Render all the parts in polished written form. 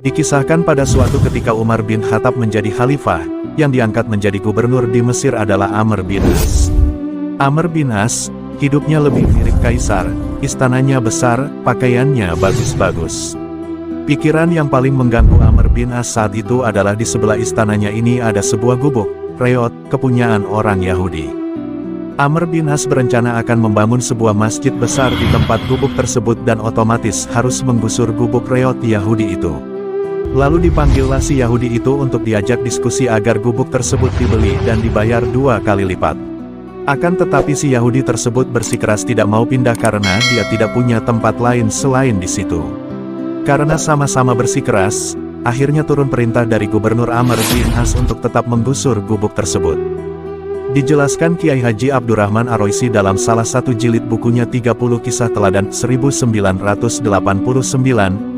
Dikisahkan pada suatu ketika Umar bin Khattab menjadi khalifah, yang diangkat menjadi gubernur di Mesir adalah Amr bin As. Amr bin As, hidupnya lebih mirip kaisar, istananya besar, pakaiannya bagus-bagus. Pikiran yang paling mengganggu Amr bin As saat itu adalah di sebelah istananya ini ada sebuah gubuk, reot, kepunyaan orang Yahudi. Amr bin As berencana akan membangun sebuah masjid besar di tempat gubuk tersebut dan otomatis harus menggusur gubuk reot Yahudi itu. Lalu dipanggillah si Yahudi itu untuk diajak diskusi agar gubuk tersebut dibeli dan dibayar 2 kali lipat. Akan tetapi si Yahudi tersebut bersikeras tidak mau pindah karena dia tidak punya tempat lain selain di situ. Karena sama-sama bersikeras, akhirnya turun perintah dari Gubernur Amr bin As untuk tetap menggusur gubuk tersebut. Dijelaskan Kiai Haji Abdurrahman Ar-Raisi dalam salah satu jilid bukunya 30 Kisah Teladan 1989,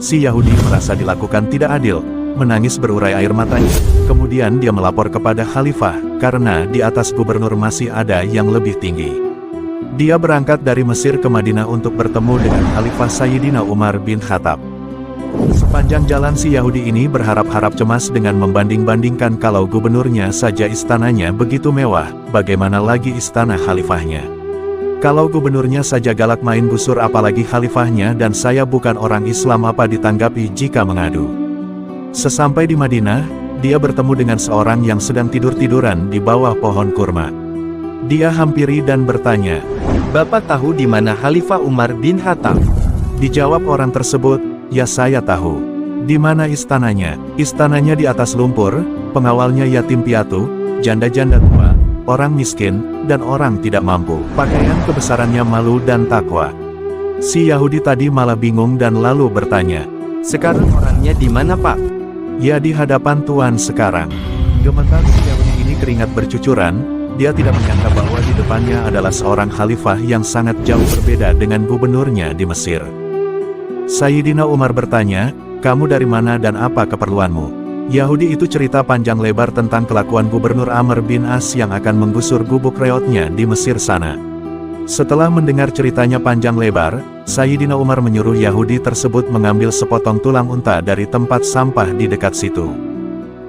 si Yahudi merasa dilakukan tidak adil, menangis berurai air matanya, kemudian dia melapor kepada khalifah, karena di atas gubernur masih ada yang lebih tinggi. Dia berangkat dari Mesir ke Madinah untuk bertemu dengan Khalifah Sayyidina Umar bin Khattab. Sepanjang jalan si Yahudi ini berharap-harap cemas dengan membanding-bandingkan kalau gubernurnya saja istananya begitu mewah, bagaimana lagi istana khalifahnya. Kalau gubernurnya saja galak main busur apalagi khalifahnya dan saya bukan orang Islam apa ditanggapi jika mengadu. Sesampai di Madinah, dia bertemu dengan seorang yang sedang tidur-tiduran di bawah pohon kurma. Dia hampiri dan bertanya, "Bapak tahu di mana Khalifah Umar bin Khattab?" Dijawab orang tersebut, "Ya saya tahu." "Di mana istananya?" "Istananya di atas lumpur, pengawalnya yatim piatu, janda-janda tua, orang miskin, dan orang tidak mampu. Pakaian kebesarannya malu dan takwa." Si Yahudi tadi malah bingung dan lalu bertanya, "Sekarang orangnya di mana, Pak?" "Ya di hadapan Tuan sekarang." Gemetar si Yahudi ini keringat bercucuran, dia tidak menyangka bahwa di depannya adalah seorang khalifah yang sangat jauh berbeda dengan gubernurnya di Mesir. Sayyidina Umar bertanya, "Kamu dari mana dan apa keperluanmu?" Yahudi itu cerita panjang lebar tentang kelakuan Gubernur Amr bin As yang akan menggusur gubuk reotnya di Mesir sana. Setelah mendengar ceritanya panjang lebar, Sayyidina Umar menyuruh Yahudi tersebut mengambil sepotong tulang unta dari tempat sampah di dekat situ.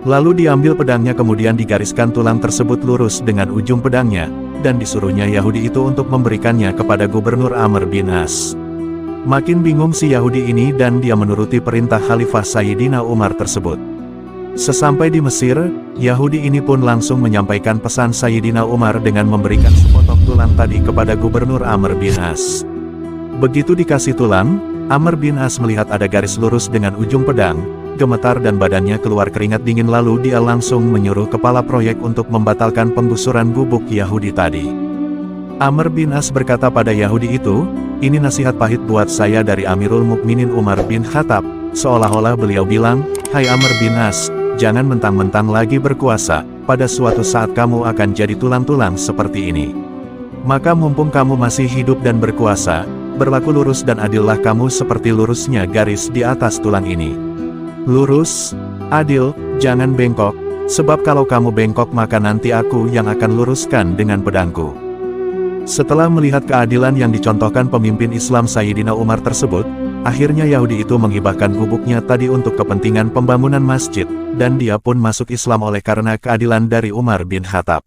Lalu diambil pedangnya kemudian digariskan tulang tersebut lurus dengan ujung pedangnya, dan disuruhnya Yahudi itu untuk memberikannya kepada Gubernur Amr bin As. Makin bingung si Yahudi ini dan dia menuruti perintah Khalifah Sayyidina Umar tersebut. Sesampai di Mesir, Yahudi ini pun langsung menyampaikan pesan Sayyidina Umar dengan memberikan sepotong tulang tadi kepada Gubernur Amr bin As. Begitu dikasih tulang, Amr bin As melihat ada garis lurus dengan ujung pedang, gemetar dan badannya keluar keringat dingin lalu dia langsung menyuruh kepala proyek untuk membatalkan penggusuran gubuk Yahudi tadi. Amr bin As berkata pada Yahudi itu, "Ini nasihat pahit buat saya dari Amirul Mukminin Umar bin Khattab," seolah-olah beliau bilang, "Hai Amr bin As, jangan mentang-mentang lagi berkuasa, pada suatu saat kamu akan jadi tulang-tulang seperti ini. Maka mumpung kamu masih hidup dan berkuasa, berlaku lurus dan adillah kamu seperti lurusnya garis di atas tulang ini. Lurus, adil, jangan bengkok, sebab kalau kamu bengkok maka nanti aku yang akan luruskan dengan pedangku." Setelah melihat keadilan yang dicontohkan pemimpin Islam Sayyidina Umar tersebut, akhirnya Yahudi itu menghibahkan gubuknya tadi untuk kepentingan pembangunan masjid, dan dia pun masuk Islam oleh karena keadilan dari Umar bin Khattab.